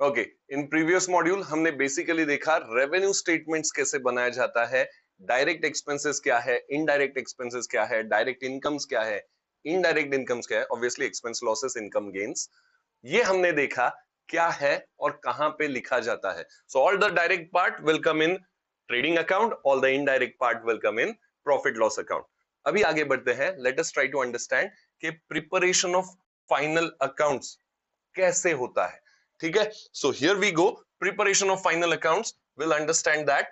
Okay, in previous module हमने basically देखा revenue statements कैसे बनाया जाता है, डायरेक्ट एक्सपेंसेस क्या है, इनडायरेक्ट एक्सपेंसेस क्या है, डायरेक्ट इनकम्स क्या है, इनडायरेक्ट इनकम्स क्या है, obviously expense losses income gains, ये हमने देखा क्या है और कहां पे लिखा जाता है. So all the direct part will come in trading account, all the indirect part will come in profit loss account. अभी आगे बढ़ते हैं. Let us try to understand कि प्रिपरेशन ऑफ फाइनल अकाउंट्स कैसे होता है. ठीक है, so here we go. Preparation of final accounts will understand that.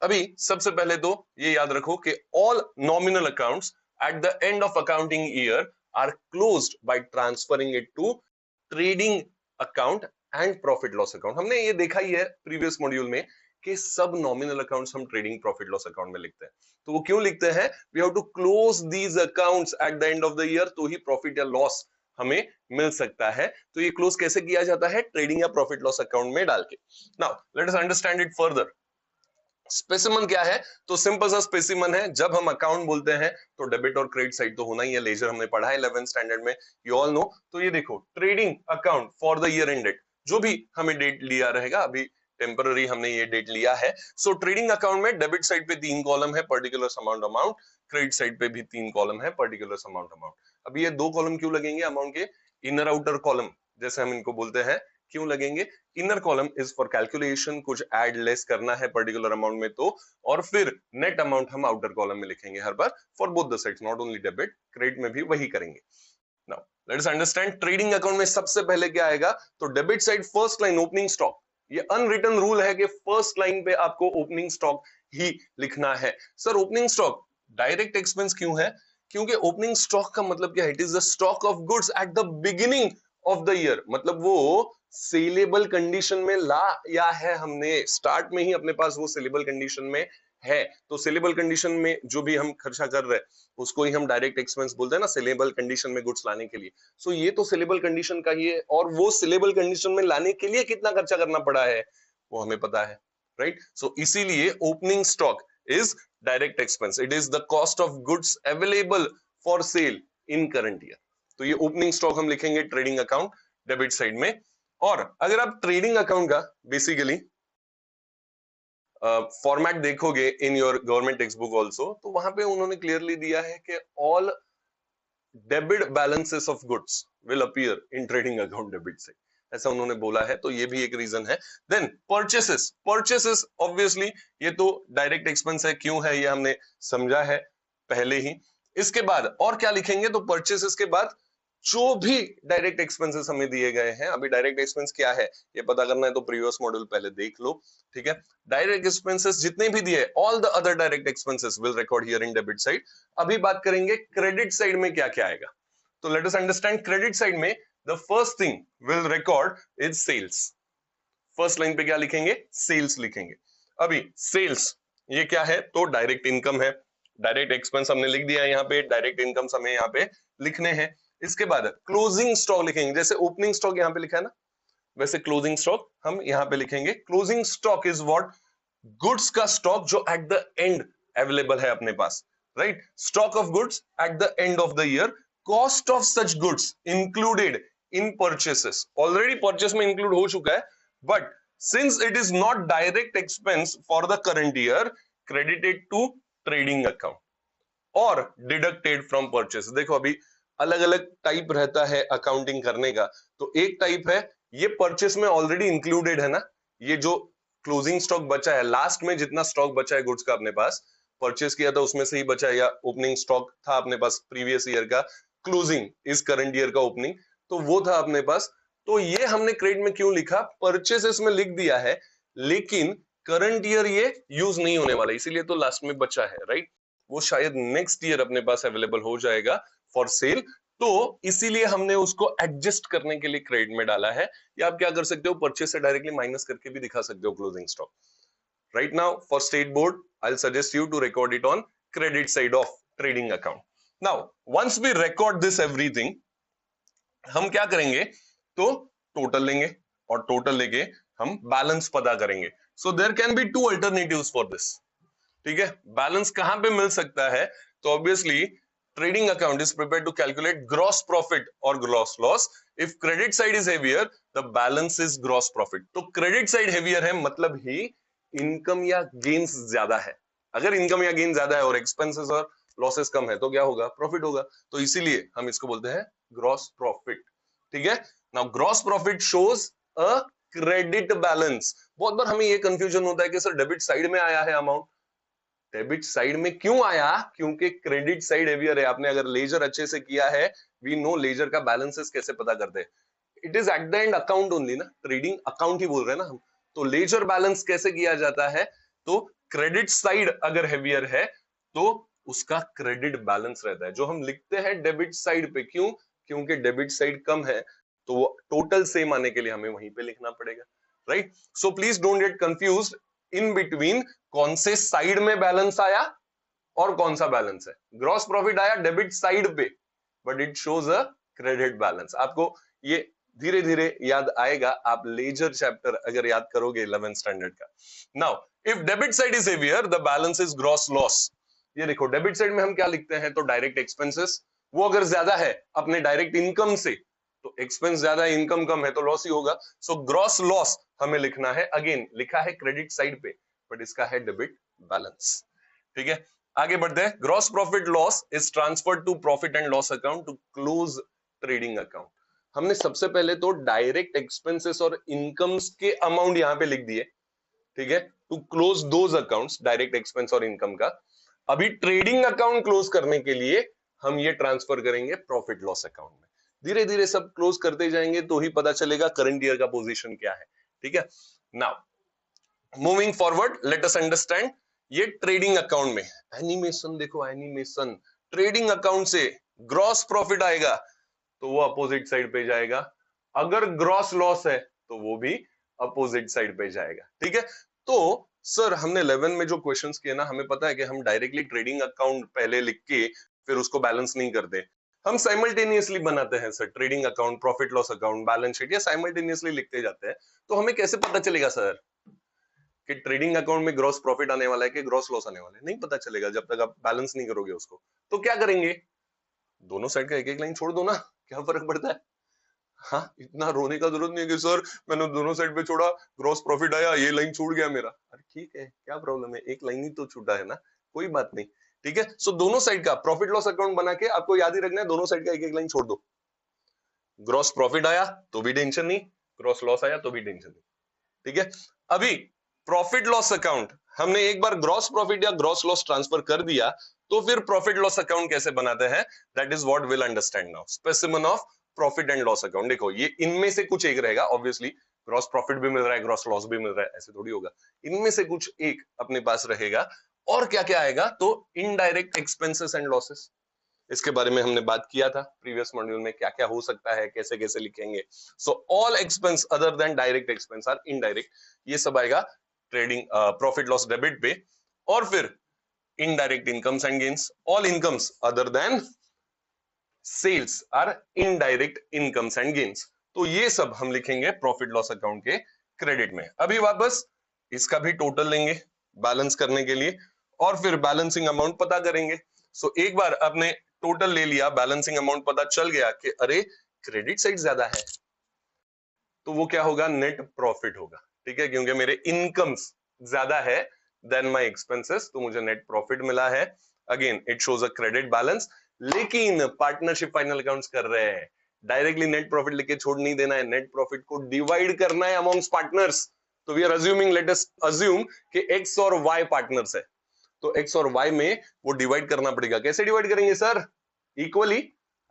अभी सबसे पहले तो ये याद रखो कि all nominal accounts at the end of accounting year are closed by transferring it to trading account and profit loss account. हमने ये देखा ही है प्रीवियस मॉड्यूल में कि सब नॉमिनल अकाउंट्स हम ट्रेडिंग प्रॉफिट लॉस अकाउंट में लिखते हैं. तो वो क्यों लिखते हैं? We have to close these accounts at the end of the year, तो ही प्रॉफिट या लॉस हमें मिल सकता है. तो ये क्लोज कैसे किया जाता है? ट्रेडिंग या प्रॉफिट लॉस अकाउंट में डाल के. Now let us understand it further. Specimen क्या है? तो सिंपल सा स्पेसिमन है, जब हम अकाउंट बोलते हैं तो डेबिट और क्रेडिट साइड तो होना ही है. लेजर हमने पढ़ा है 11th स्टैंडर्ड में, यू ऑल नो. तो ये देखो, trading account for the year ended, जो भी हमें डेट लिया रहेगा, अभी टेम्पररी हमने ये डेट लिया है. सो ट्रेडिंग अकाउंट में डेबिट साइड पे 3 कॉलम है, पर्टिकुलर अमाउंट, क्रेडिट साइड पे भी 3 कॉलम है, पर्टिकुलर अमाउंट. अब ये 2 कॉलम क्यों लगेंगे अमाउंट के? इनर आउटर कॉलम जैसे हम इनको बोलते हैं, क्यों लगेंगे? Inner column is for calculation, कुछ ऐड लेस करना है पर्टिकुलर अमाउंट में तो, और फिर नेट अमाउंट हम आउटर कॉलम में लिखेंगे हर बार for both the sides, not only debit, credit में भी वही करेंगे. Now let's understand trading account में सबसे पहले क्या आएगा? तो debit side first line opening stock. ये अनरिटन रूल है कि फर्स्ट लाइन पे आपको ओपनिंग स्टॉक ही लिखना है. Sir opening stock direct expense क्यों है? क्योंकि ओपनिंग स्टॉक का मतलब क्या है? It is the stock of goods at the beginning of the year. मतलब वो सेलेबल कंडीशन में ला या है हमने, स्टार्ट में ही अपने पास वो सेलेबल कंडीशन में है. तो सेलेबल कंडीशन में जो भी हम खर्चा कर रहे हैं उसको ही हम डायरेक्ट एक्सपेंस बोलते हैं ना, सेलेबल कंडीशन में गुड्स लाने के लिए. सो ये तो सेलेबल कंडीशन का ही है, और वो सेलेबल कंडीशन में लाने के लिए कितना खर्चा करना पड़ा है वो हमें पता है, राइट? सो इसीलिए opening stock is direct expense. It is the cost of goods available for sale in current year. तो ये ओपनिंग स्टॉक हम लिखेंगे ट्रेडिंग अकाउंट डेबिट साइड में. और अगर आप ट्रेडिंग अकाउंट का बेसिकली फॉर्मेट देखोगे in your government text book also, तो वहां पे उन्होंने क्लियरली दिया है कि all debit balances of goods will appear in trading account debit side, ऐसा उन्होंने बोला है. तो ये भी एक रीजन है. देन परचेसेस ऑब्वियसली ये तो डायरेक्ट एक्सपेंस है. क्यों है ये हमने समझा है पहले ही. इसके बाद और क्या लिखेंगे? तो परचेसेस के बाद जो भी डायरेक्ट एक्सपेंसेस हमें दिए गए हैं, अभी डायरेक्ट एक्सपेंस क्या है ये पता करना है तो प्रीवियस मॉड्यूल पहले देख लो. ठीक है, डायरेक्ट एक्सपेंसेस जितने भी दिए, all the other direct expenses will record here in debit side. अभी बात करेंगे क्रेडिट साइड में क्या क्या आएगा. तो let us understand credit side में the first thing will record is sales. First line पे क्या लिखेंगे? सेल्स लिखेंगे. अभी सेल्स ये क्या है? तो डायरेक्ट इनकम है. डायरेक्ट एक्सपेंस हमने लिख दिया है यहाँ पे, डायरेक्ट इनकम हमें यहाँ पे लिखने हैं. इसके बाद क्लोजिंग स्टॉक लिखेंगे. जैसे ओपनिंग स्टॉक यहाँ पे लिखा है ना, वैसे क्लोजिंग स्टॉक हम यहाँ पे लिखेंगे. Closing stock is what? Goods का स्टॉक जो एट द एंड अवेलेबल है अपने पास, right? Stock of goods at the end of the year. Cost of such goods included in purchases. Already purchase में इंक्लूड हो चुका है, but since it is not direct expense for the current year, credited to trading account और deducted from purchase. देखो अभी अलग अलग type रहता है अकाउंटिंग करने का. तो एक टाइप है ये परचेस में ऑलरेडी इंक्लूडेड है ना, ये जो क्लोजिंग स्टॉक बचा है, लास्ट में जितना स्टॉक बचा है गुड्स का अपने पास, परचेस किया था उसमें से ही बचा है, या ओपनिंग स्टॉक था अपने पास प्रीवियस ईयर का, क्लोजिंग इस करंट ईयर का ओपनिंग, तो वो था अपने पास. तो ये हमने क्रेडिट में क्यों लिखा? परचेसेस में लिख दिया है, लेकिन करंट ईयर ये यूज नहीं होने वाला, इसीलिए तो लास्ट में बचा है, राइट? वो शायद नेक्स्ट ईयर अपने पास अवेलेबल हो जाएगा फॉर सेल, तो इसीलिए हमने उसको एडजस्ट करने के लिए क्रेडिट में डाला है. या आप क्या कर सकते हो, परचेस से डायरेक्टली माइनस करके भी दिखा सकते हो closing stock. Right now for state board I will suggest you to record it on credit side of trading account. Now once we record this everything, हम क्या करेंगे? तो टोटल लेंगे, और टोटल लेके हम बैलेंस पता करेंगे. So there can be two alternatives for this. ठीक है, बैलेंस कहां पे मिल सकता है? तो obviously trading account is prepared to calculate gross profit or gross loss if credit side is heavier the balance is gross profit. तो credit side heavier है मतलब ही इनकम या गेन्स ज्यादा है। अगर इनकम या गेन ज्यादा है और एक्सपेंसेस और लॉसेस कम है तो क्या होगा, प्रॉफिट होगा। तो इसीलिए हम इसको बोलते हैं ग्रॉस प्रॉफिट। ठीक है, now gross profit shows a credit balance. बहुत बार हमें ये कंफ्यूजन होता है कि सर डेबिट साइड में आया है अमाउंट। डेबिट साइड में क्यों आया, क्योंकि क्रेडिट साइड हेवियर है। आपने अगर लेजर अच्छे से किया है, वी नो लेजर का बैलेंसेस कैसे पता करते हैं, it is eight the and account only ना, ट्रेडिंग अकाउंट ही बोल रहे हैं ना हम। तो लेजर बैलेंस कैसे किया जाता है, तो क्रेडिट साइड अगर हेवियर है तो उसका क्रेडिट बैलेंस रहता है, जो हम लिखते हैं डेबिट साइड पे। क्यों, क्योंकि डेबिट साइड कम है तो वो टोटल सेम आने के लिए हमें वहीं पे लिखना पड़ेगा, right. So please don't get confused in between कौन से साइड में बैलेंस आया और कौन सा बैलेंस है। ग्रॉस प्रॉफिट आया डेबिट साइड पे but it shows a credit balance. आपको ये धीरे धीरे याद आएगा, आप लेजर चैप्टर अगर याद करोगे 11th स्टैंडर्ड का। Now if debit side is heavier the balance is gross loss. ये देखो डेबिट साइड में हम क्या लिखते हैं, तो डायरेक्ट एक्सपेंसेस, वो अगर ज्यादा है अपने डायरेक्ट इनकम से तो एक्सपेंस ज्यादा है, इनकम कम है तो लॉस ही होगा। सो ग्रॉस लॉस हमें लिखना है, अगेन लिखा है क्रेडिट साइड पे बट इसका है डेबिट बैलेंस। ठीक है, आगे बढ़ते हैं। Gross profit loss is transferred to profit and loss account to close trading account. हमने सबसे पहले तो डायरेक्ट एक्सपेंसेस और इनकम्स के अमाउंट यहां पे लिख दिए, ठीक है, to close those accounts, direct expense और इनकम का। अभी ट्रेडिंग अकाउंट क्लोज करने के लिए हम ये ट्रांसफर करेंगे प्रॉफिट लॉस अकाउंट में। धीरे धीरे सब क्लोज करते जाएंगे तो ही पता चलेगा करंट ईयर का पोजीशन क्या है। ठीक है, now moving forward late us understand ये ट्रेडिंग अकाउंट में एनिमेशन देखो, एनिमेशन ट्रेडिंग अकाउंट से ग्रॉस प्रॉफिट आएगा तो वो अपोजिट साइड पे जाएगा, अगर ग्रॉस लॉस है तो वो भी अपोजिट साइड पे जाएगा। ठीक है, तो सर हमने 11 में जो क्वेश्चंस किए ना, हमें पता है कि हम डायरेक्टली ट्रेडिंग अकाउंट पहले लिख के फिर उसको बैलेंस नहीं करते, हम साइमल्टेनियसली बनाते हैं sir. Trading account, profit loss account, balance sheet, ये साइमल्टेनियसली लिखते जाते हैं। तो हमें कैसे पता चलेगा सर कि ट्रेडिंग अकाउंट में ग्रॉस प्रॉफिट आने वाला है कि ग्रॉस लॉस आने वाला है? नहीं पता चलेगा जब तक आप बैलेंस नहीं करोगे उसको। तो क्या करेंगे, दोनों साइड का एक एक लाइन छोड़ दो ना, क्या फर्क पड़ता है। हाँ, इतना रोने का जरूरत नहीं है कि सर मैंने दोनों साइड पे छोड़ा, ग्रॉस प्रॉफिट आया, ये लाइन छूट गया मेरा। अरे ठीक है, क्या प्रॉब्लम है, एक लाइन ही तो छूटा है ना, कोई बात नहीं। ठीक है, सो दोनों साइड का प्रॉफिट लॉस अकाउंट बना के आपको याद ही रखना है, दोनों साइड का एक एक लाइन छोड़ दो। ग्रॉस प्रॉफिट आया तो भी टेंशन नहीं, ग्रॉस लॉस आया तो भी टेंशन नहीं। ठीक है, अभी प्रॉफिट लॉस अकाउंट हमने एक बार ग्रॉस प्रॉफिट या ग्रॉस लॉस ट्रांसफर कर दिया तो फिर प्रॉफिट लॉस अकाउंट कैसे बनाते हैं, that is what will understand now. Specimen of profit and loss account, देखो ये इनमें से कुछ एक रहेगा, ऑब्वियसली ग्रॉस प्रॉफिट भी मिल रहा है, ग्रॉस लॉस भी मिल रहा है, ऐसे थोड़ी होगा, इनमें से कुछ एक अपने पास रहेगा। और क्या क्या आएगा, तो इनडायरेक्ट एक्सपेंसेस एंड लॉसेस, इसके बारे में हमने बात किया था प्रीवियस मॉड्यूल में, क्या क्या हो सकता है, कैसे कैसे लिखेंगे। So all expense other than direct expense are indirect, ये सब आएगा ट्रेडिंग प्रॉफिट लॉस डेबिट पे। और फिर indirect incomes and gains, all incomes other than sales are indirect incomes and gains. तो ये सब हम लिखेंगे प्रॉफिट लॉस अकाउंट के क्रेडिट में। अभी वापस इसका भी टोटल लेंगे बैलेंस करने के लिए और फिर बैलेंसिंग अमाउंट पता करेंगे। सो एक बार आपने टोटल ले लिया, बैलेंसिंग अमाउंट पता चल गया कि अरे क्रेडिट साइड ज्यादा है, तो वो क्या होगा, नेट प्रॉफिट होगा। ठीक है, क्योंकि मेरे इनकम्स ज्यादा है देन माय एक्सपेंसेस, तो मुझे नेट प्रॉफिट मिला है। Again it shows a credit balance, लेकिन पार्टनरशिप फाइनल अकाउंट्स कर रहे हैं, डायरेक्टली नेट प्रॉफिट लेके छोड़ नहीं देना है, नेट प्रॉफिट को डिवाइड करना है अमॉन्ग्स पार्टनर्स। तो we are assuming, let us assume कि एक्स और वाई पार्टनर्स है, तो एक्स और वाई में वो डिवाइड करना पड़ेगा। कैसे डिवाइड करेंगे सर, इक्वली?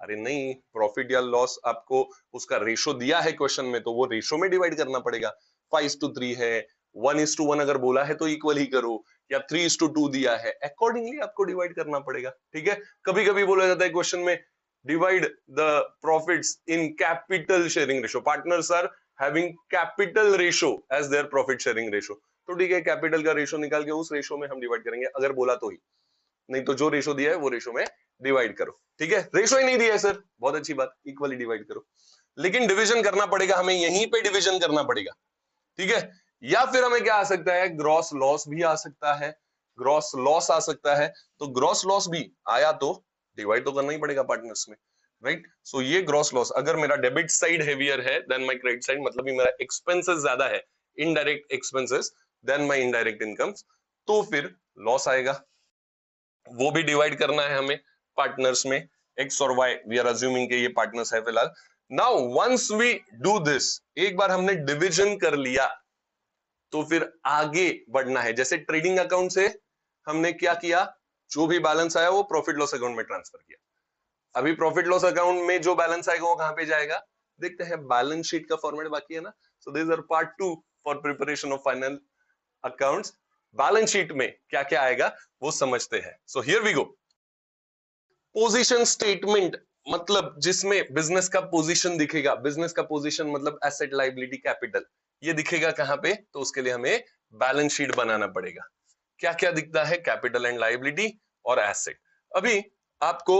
अरे नहीं, प्रॉफिट या लॉस आपको उसका रेशो दिया है क्वेश्चन में, तो वो रेशो में डिवाइड करना पड़ेगा। 5:3 है, 1:1 अगर बोला है तो इक्वल ही करो, या 3:2 दिया है, अकॉर्डिंगली आपको डिवाइड करना पड़ेगा। ठीक है, कभी कभी बोला जाता है क्वेश्चन में, divide the profits in capital sharing ratio, partners are having capital ratio as their profit sharing ratio. तो ठीक है, कैपिटल का रेशो निकाल के उस रेशो में हम डिवाइड करेंगे, अगर बोला तो ही, नहीं तो जो रेशो दिया है वो रेशो में डिवाइड करो। ठीक है, रेशो ही नहीं दिया है सर, बहुत अच्छी बात, इक्वली डिवाइड करो, लेकिन डिवीजन करना पड़ेगा हमें, यहीं पे डिवीजन करना पड़ेगा। ठीक है, या फिर हमें क्या आ सकता है, ग्रॉस लॉस भी आ सकता है, ग्रॉस लॉस आ सकता है। तो ग्रॉस लॉस भी आया तो डिवाइड तो करना ही पड़ेगा पार्टनर्स में। राइट। सो ये ग्रॉस लॉस, अगर मेरा डेबिट साइड हेवियर है देन माय क्रेडिट साइड, मतलब भी मेरा एक्सपेंसेस ज्यादा है, indirect expenses then my indirect incomes, तो फिर लॉस आएगा। वो भी डिवाइड करना है हमें पार्टनर्स में, एक्स और वाई, वी आर अज्यूमिंग के ये पार्टनर्स है फिलहाल। Now once we do this, एक बार हमने डिविजन कर लिया तो फिर आगे बढ़ना है। जैसे ट्रेडिंग अकाउंट से हमने क्या किया, जो भी बैलेंस आया वो प्रॉफिट लॉस अकाउंट में ट्रांसफर किया। अभी प्रॉफिट लॉस अकाउंट में जो बैलेंस आएगा वो कहां पे जाएगा, देखते हैं, बैलेंस शीट का फॉर्मेट बाकी है ना। So this are part 2 for preparation of final accounts. Balance sheet में क्या क्या आएगा वो समझते हैं। So here we go. Position statement, मतलब जिसमें बिजनेस का पोजीशन दिखेगा। बिजनेस का पोजीशन मतलब एसेट, लायबिलिटी, कैपिटल, ये दिखेगा कहां पे, तो उसके लिए हमें बैलेंस शीट बनाना पड़ेगा। क्या क्या दिखता है, कैपिटल एंड लायबिलिटी और एसेट। अभी आपको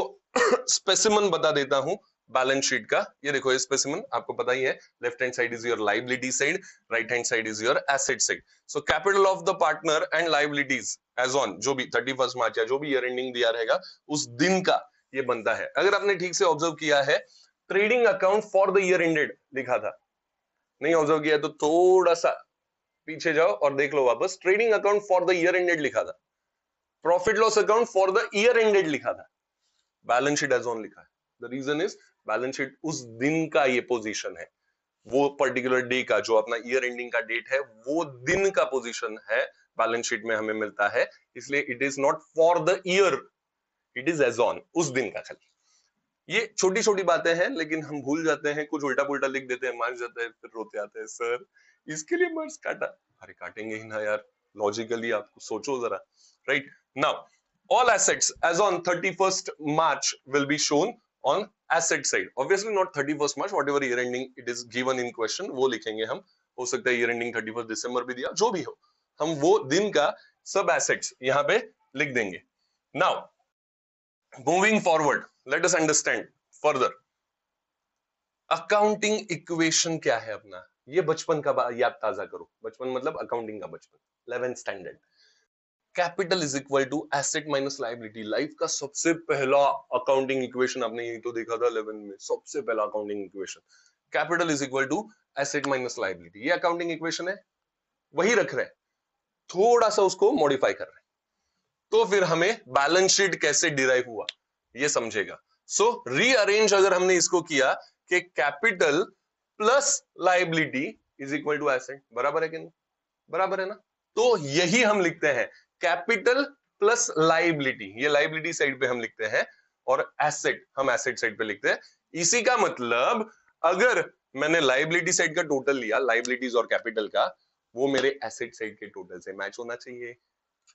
स्पेसिमन बता देता हूं बैलेंस शीट का। ये देखो, ये स्पेसिमन आपको पता ही है, left hand side is your liability side, right hand side is your asset side. So capital of the partner and liabilities as on, जो भी 31 मार्च या जो भी ईयर एंडिंग दिया रहेगा उस दिन का ये बनता है। अगर आपने ठीक से ऑब्जर्व किया है, trading account for the year ended लिखा था, नहीं ऑब्जर्व किया तो थोड़ा सा पीछे जाओ और देख लो वापस। Trading account for the year ended लिखा था, profit loss account for the year ended लिखा था, बैलेंस शीट एज ऑन लिखा है। The reason is balance sheet उस दिन का ये पोजीशन है, वो पर्टिकुलर डे का, जो अपना ईयर एंडिंग का डेट है वो दिन का पोजीशन है, बैलेंस शीट में हमें मिलता है। इसलिए it is not for the year, it is as on, उस दिन का खाली। ये छोटी छोटी बातें हैं लेकिन हम भूल जाते हैं, कुछ उल्टा पुल्टा लिख देते हैं, मार्क्स जाता है, फिर रोते आते हैं, सर इसके लिए मार्क्स काटा। अरे काटेंगे ही ना यार, लॉजिकली आपको सोचो जरा। Right now, all assets as on 31st March will be shown on asset side, obviously not 31st March, whatever year ending it is given in question वो लिखेंगे हम। हो सकता है year ending 31st December भी दिया, जो भी हो, हम वो दिन का सब assets यहाँ पे लिख देंगे। now moving forward, let us understand further, accounting equation क्या है अपना, ये बचपन का याद ताजा करो। बचपन मतलब अकाउंटिंग का बचपन, 11th standard. Capital is equal to asset minus liability. Life का सबसे पहला अकाउंटिंग इक्वेशन आपने यही तो देखा था 11 में, सबसे पहला accounting equation, capital is equal to asset minus liability. ये अकाउंटिंग इक्वेशन है, वही रख रहे हैं, थोड़ा सा उसको मॉडिफाई कर रहे हैं, तो फिर हमें बैलेंस शीट कैसे डिराइव हुआ ये समझेगा। सो रीअरेंज अगर हमने इसको किया कि capital plus liability is equal to asset, बराबर है कि नहीं, बराबर है ना। तो यही हम लिखते हैं, कैपिटल प्लस लायबिलिटी, ये लायबिलिटी साइड पे हम लिखते हैं, और एसेट हम एसेट साइड पे लिखते हैं। इसी का मतलब अगर मैंने लायबिलिटी साइड का टोटल लिया, लायबिलिटीज और कैपिटल का, वो मेरे एसेट साइड के टोटल से मैच होना चाहिए,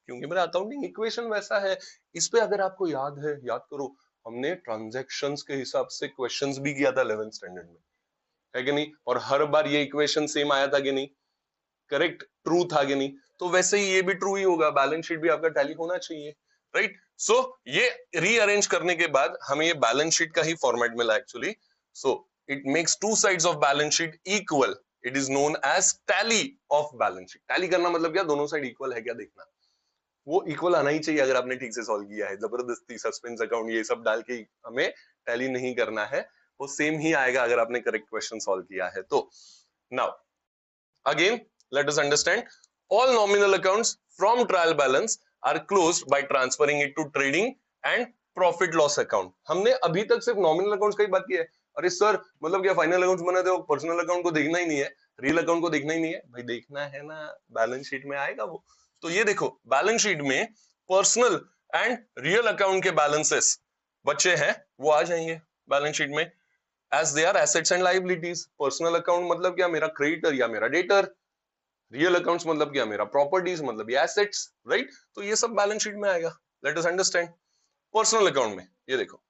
क्योंकि मेरा अकाउंटिंग इक्वेशन वैसा है। इस पे अगर आपको याद है, याद करो, हमने ट्रांजैक्शंस के हिसाब से क्वेश्चंस भी किया था 11th स्टैंडर्ड में, है कि नहीं, और हर बार ये इक्वेशन सेम आया था कि नहीं, करेक्ट, ट्रू था कि नहीं। तो वैसे ही ये भी ट्रू ही होगा, बैलेंस शीट भी आपका टैली होना चाहिए, राइट। सो ये रीअरेंज करने के बाद हमें ये बैलेंस शीट का ही फॉर्मेट मिला actually. So it makes two sides of balance sheet equal, it is known as tally of balance sheet. Tally करना मतलब क्या, दोनों साइड इक्वल है क्या देखना, वो इक्वल आना ही चाहिए अगर आपने ठीक से सॉल्व किया है। जबरदस्ती सस्पेंस अकाउंट ये सब डाल के हमें टैली नहीं करना है, वो सेम ही आएगा अगर आपने करेक्ट क्वेश्चन सॉल्व किया है तो। Now again let us understand, all nominal accounts from trial balance are closed by transferring it to trading and profit loss account। हमने अभी तक सिर्फ नॉमिनल अकाउंट्स का ही बात किया है। अरे सर मतलब क्या फाइनल अकाउंट्स बनाते हो, पर्सनल अकाउंट को देखना ही नहीं है, रियल अकाउंट को देखना ही नहीं है? भाई देखना है ना, बैलेंस शीट में आएगा वो। तो ये देखो, बैलेंस शीट में पर्सनल एंड रियल अकाउंट के बैलेंसेस बच्चे हैं वो आ जाएंगे बैलेंस शीट में, as they are assets and liabilities। Personal account मतलब क्या, मेरा क्रेडिटर या मेरा डेटर। रियल अकाउंट्स मतलब क्या, मेरा प्रॉपर्टीज मतलब ये एसेट्स, राइट। तो ये सब बैलेंस शीट में आएगा। Let us understand personal account में, ये देखो,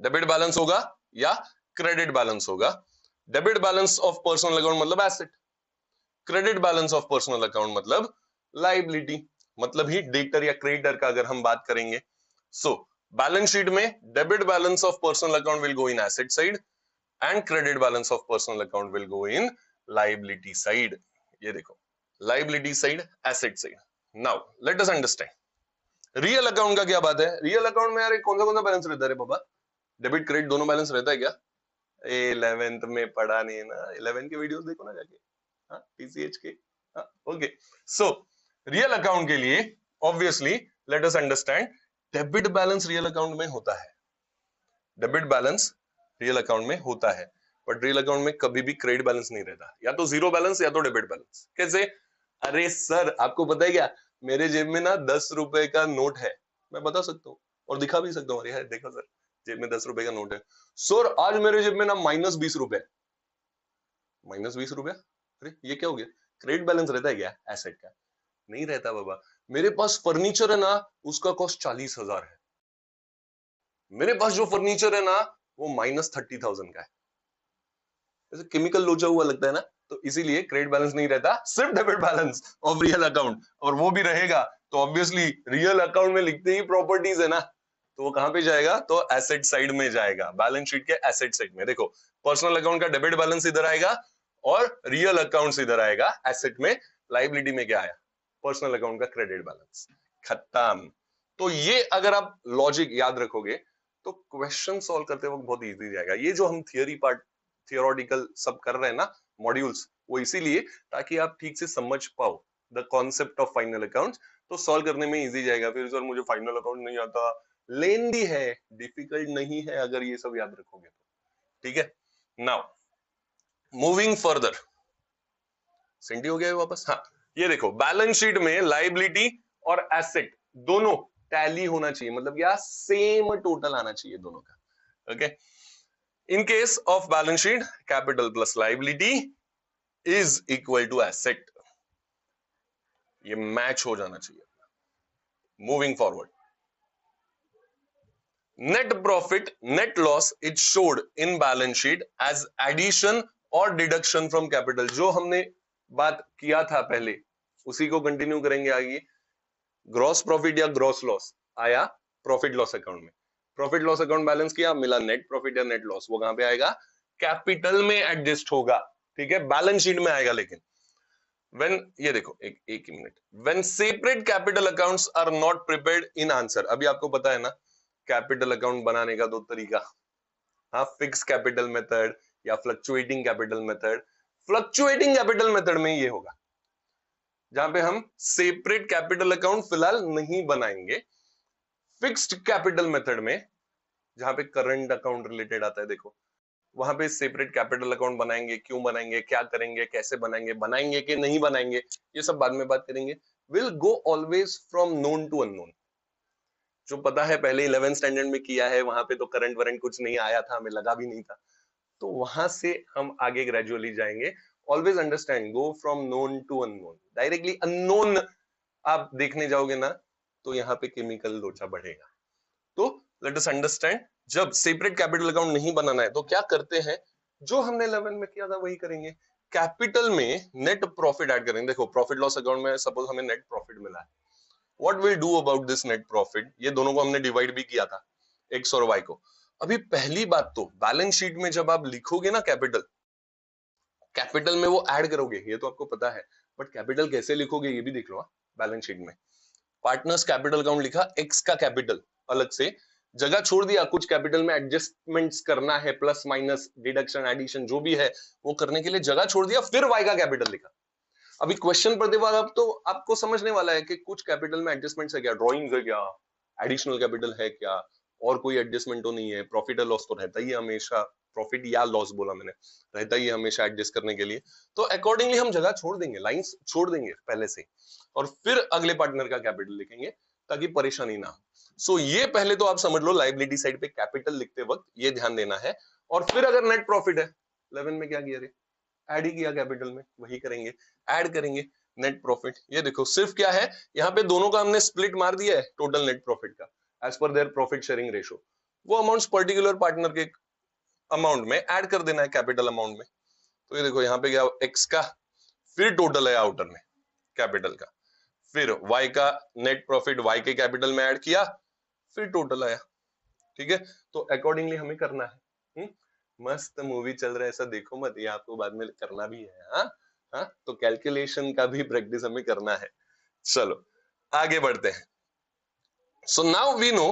डेबिट बैलेंस होगा या क्रेडिट बैलेंस होगा। Debit balance of personal account मतलब asset, credit balance of personal account मतलब लायबिलिटी, मतलब ही डेटर या क्रेडिटर का अगर हम बात करेंगे। सो बैलेंस शीट में debit balance of personal account will go in asset side and credit balance of personal account will go in liability side। ये देखो, liability side, asset side। now let us understand real account का क्या बात है। Real account में यार कौन सा बैलेंस रहता है रे बाबा, डेबिट क्रेडिट दोनों बैलेंस रहता है क्या? 11th में पढ़ा नहीं है ना, 11 के वीडियोस देखो ना जाके, हाँ टीसीएच के, हाँ ओके। सो रियल अकाउंट के लिए obviously late us understand, debit balance real account में होता है, डेबिट बैलेंस रियल अकाउंट में होता है, बट रियल अकाउंट में कभी भी क्रेडिट बैलेंस नहीं रहता, या तो जीरो बैलेंस या तो डेबिट बैलेंस। कैसे? अरे सर आपको पता है क्या, मेरे जेब में ना 10 रुपए का नोट है, मैं बता सकता हूँ और दिखा भी सकता हूँ, अरे देखो सर जेब में 10 रुपए का नोट है। सर आज मेरे जेब में ना -20 रुपए, -20 रुपया, अरे ये क्या हो गया? क्रेडिट बैलेंस रहता है क्या एसेट का? नहीं रहता बाबा। मेरे पास फर्नीचर है ना, उसका कॉस्ट 40,000 है, मेरे पास जो फर्नीचर है ना वो -30,000 का है। ऐसे केमिकल लोचा हुआ लगता है ना, तो इसीलिए क्रेडिट बैलेंस नहीं रहता, सिर्फ debit balance of real account, और वो भी रहेगा तो ऑब्वियसली रियल अकाउंट में लिखते ही प्रॉपर्टीज है ना, तो वो कहां पे जाएगा? तो एसेट साइड में जाएगा, बैलेंस शीट के एसेट साइड में। देखो पर्सनल अकाउंट का डेबिट बैलेंस इधर आएगा और रियल अकाउंट इधर आएगा एसेट में। लायबिलिटी में क्या आया? पर्सनल अकाउंट का क्रेडिट बैलेंस, खत्म। तो ये अगर आप लॉजिक याद रखोगे तो क्वेश्चन सॉल्व करते वक्त बहुत इजी जाएगा। ये जो हम थियरी पार्ट थियोरटिकल सब कर रहे हैं ना मॉड्यूल्स, वो इसीलिए ताकि आप ठीक से समझ पाओ the concept of final accounts, तो सॉल्व करने में इजी जाएगा। फिर सर मुझे फाइनल अकाउंट नहीं आता, लेंदी है, डिफिकल्ट नहीं है अगर ये सब याद रखोगे तो, ठीक है। नाउ मूविंग फर्दर, सेंटी हो गया है वापस, हाँ ये देखो बैलेंस शीट में लायबिलिटी और एसेट दोनों टैली होना चाहिए, मतलब क्या सेम टोटल आना चाहिए दोनों का, okay. In case of balance sheet, capital plus liability is equal to asset. ये मैच हो जाना चाहिए। Moving forward, net profit, net loss is showed in balance sheet as addition और deduction from capital। जो हमने बात किया था पहले उसी को कंटिन्यू करेंगे आगे। ग्रॉस प्रॉफिट या ग्रॉस लॉस आया प्रॉफिट लॉस अकाउंट में, प्रॉफिट लॉस अकाउंट बैलेंस किया, मिला नेट प्रॉफिट या नेट लॉस, वो कहां पे आएगा? कैपिटल में एडजस्ट होगा, ठीक है, बैलेंस शीट में आएगा। लेकिन when ये देखो एक ही minute, when separate capital accounts are not prepared in answer, अभी आपको पता है ना कैपिटल अकाउंट बनाने का दो तरीका, हाँ फिक्स कैपिटल मेथड या fluctuating capital method. Fluctuating capital method में ये होगा जहां पे हम सेपरेट कैपिटल अकाउंट फिलहाल नहीं बनाएंगे। फिक्स्ड कैपिटल मेथड में जहां पे करंट अकाउंट रिलेटेड आता है, देखो वहां पे सेपरेट कैपिटल अकाउंट बनाएंगे, क्यों बनाएंगे, क्या करेंगे, कैसे बनाएंगे, बनाएंगे कि नहीं बनाएंगे, ये सब बाद में बात करेंगे। Will go always from known to unknown. जो पता है पहले 11th स्टैंडर्ड में किया है, वहां पे तो करंट वरेंट कुछ नहीं आया था, हमें लगा भी नहीं था, तो वहां से हम आगे ग्रेजुअली जाएंगे। Always understand, go from known to unknown. Directly unknown आप देखने जाओगे ना तो यहाँ पे केमिकल लोचा बढ़ेगा। तो लेट अस अंडरस्टैंड, जब सेपरेट कैपिटल अकाउंट नहीं बनाना है तो क्या करते हैं, जो हमने 11 में किया था वही करेंगे। कैपिटल में नेट प्रॉफिट ऐड करेंगे। देखो प्रॉफिट लॉस अकाउंट में सपोज हमें नेट प्रॉफिट मिला है, what will do about this net profit, ये दोनों को हमने डिवाइड भी किया था, एक्स और वाई को। अभी पहली बात तो बैलेंस शीट में जब आप लिखोगे ना कैपिटल, कैपिटल में वो ऐड करोगे ये तो आपको पता है, बट कैपिटल कैसे लिखोगे ये भी देख लो। बैलेंस शीट में पार्टनर्स कैपिटल अकाउंट लिखा, एक्स का कैपिटल अलग से जगह छोड़ दिया, कुछ कैपिटल में एडजस्टमेंट्स करना है, प्लस माइनस डिडक्शन एडिशन जो भी है वो करने के लिए जगह छोड़ दिया, फिर वाई का कैपिटल लिखा। अभी क्वेश्चन पढ़ते बाद अब तो आपको समझने वाला है कि कुछ कैपिटल में एडजस्टमेंट्स है क्या, ड्रॉइंग्स है क्या, एडिशनल कैपिटल है क्या, और कोई एडजस्टमेंट तो नहीं है, प्रॉफिट और लॉस तो रहता ही हमेशा, प्रॉफिट या लॉस बोला मैंने, रहता ही हमेशा एडजस्ट करने के लिए। तो अकॉर्डिंगली हम जगह छोड़ देंगे, लाइंस छोड़ देंगे पहले से, और फिर अगले पार्टनर का कैपिटल लिखेंगे ताकि परेशानी ना हो। सो ये पहले तो आप समझ लो, लायबिलिटी साइड पे कैपिटल लिखते वक्त ये ध्यान देना है। और फिर अगर नेट प्रॉफिट है, 11 में क्या किया रे, ऐड ही किया कैपिटल में, वही करेंगे, ऐड करेंगे नेट प्रॉफिट। ये देखो सिर्फ क्या है, यहाँ पे दोनों का हमने स्प्लिट मार दिया है टोटल नेट प्रॉफिट का एज पर देयर प्रॉफिट शेयरिंग रेशो, वो अमाउंट्स पर्टिकुलर पार्टनर के अमाउंट में ऐड कर देना है कैपिटल अमाउंट में। तो ये देखो यहाँ पे क्या, एक्स का फिर टोटल है आउटर में कैपिटल का, फिर वाई का नेट प्रॉफिट वाई के कैपिटल में ऐड किया, फिर टोटल आया, ठीक है। तो अकॉर्डिंगली हमें करना है। मस्त मूवी चल रहा है ऐसा देखो मत, ये आपको बाद में करना भी है, हाँ हाँ, तो कैलकुलेशन का भी प्रैक्टिस हमें करना है। चलो आगे बढ़ते हैं। सो नाउ वी नो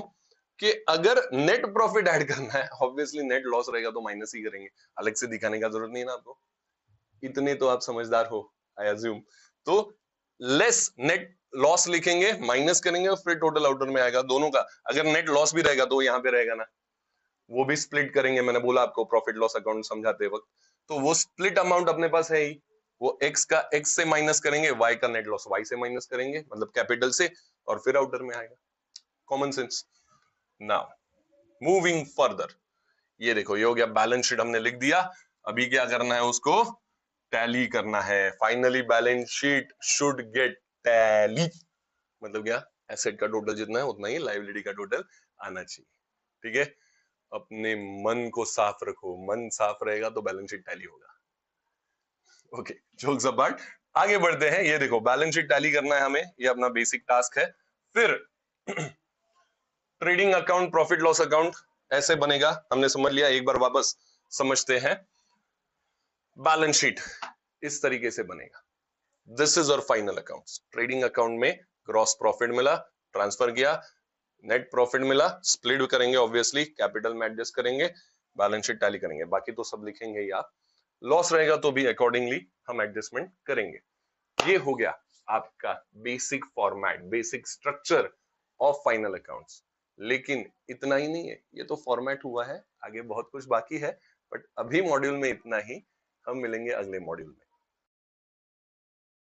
कि अगर नेट प्रॉफिट ऐड करना है, ऑब्वियसली नेट लॉस रहेगा तो माइनस ही करेंगे, अलग से दिखाने का जरूरत नहीं है ना आपको, इतने तो आप समझदार हो आई अज्यूम। तो लेस नेट लॉस लिखेंगे, माइनस करेंगे और फिर टोटल आउटर में आएगा दोनों का। अगर नेट लॉस भी रहेगा तो यहाँ पे रहेगा ना, वो भी स्प्लिट करेंगे, मैंने बोला आपको प्रॉफिट लॉस अकाउंट समझाते वक्त। तो वो स्प्लिट अमाउंट अपने पास है ही, वो एक्स का एक्स से माइनस करेंगे, वाई का नेट लॉस वाई से माइनस करेंगे, मतलब कैपिटल से, और फिर आउटर में आएगा। Common sense. Now moving further, ये देखो ये हो गया बैलेंस शीट हमने लिख दिया। अभी क्या करना है, उसको टैली करना है। Finally balance sheet should get tally, मतलब क्या, एसेट का टोटल जितना है उतना ही लायबिलिटी का टोटल आना चाहिए। ठीक है, अपने मन को साफ रखो, मन साफ रहेगा तो बैलेंस शीट टैली होगा। ओके, जोक्स अपार्ट, आगे बढ़ते हैं। ये देखो बैलेंस शीट टैली करना है हमें, ये अपना बेसिक टास्क है। फिर trading account, profit loss account ऐसे बनेगा, हमने समझ लिया। एक बार वापस समझते हैं। बैलेंस शीट इस तरीके से बनेगा। दिस इज और फाइनल अकाउंट्स। ट्रेडिंग अकाउंट में ग्रॉस प्रॉफिट मिला, ट्रांसफर किया, नेट प्रॉफिट मिला, स्प्लिट करेंगे ऑब्वियसली, कैपिटल में एडजस्ट करेंगे, बैलेंस शीट टैली करेंगे, बाकी तो सब लिखेंगे ही आप। लॉस रहेगा तो भी अकॉर्डिंगली हम एडजस्टमेंट करेंगे। ये हो गया आपका basic format, basic structure of final accounts. लेकिन इतना ही नहीं है, ये तो फॉर्मेट हुआ है, आगे बहुत कुछ बाकी है, बट अभी मॉड्यूल में इतना ही। हम मिलेंगे अगले मॉड्यूल में।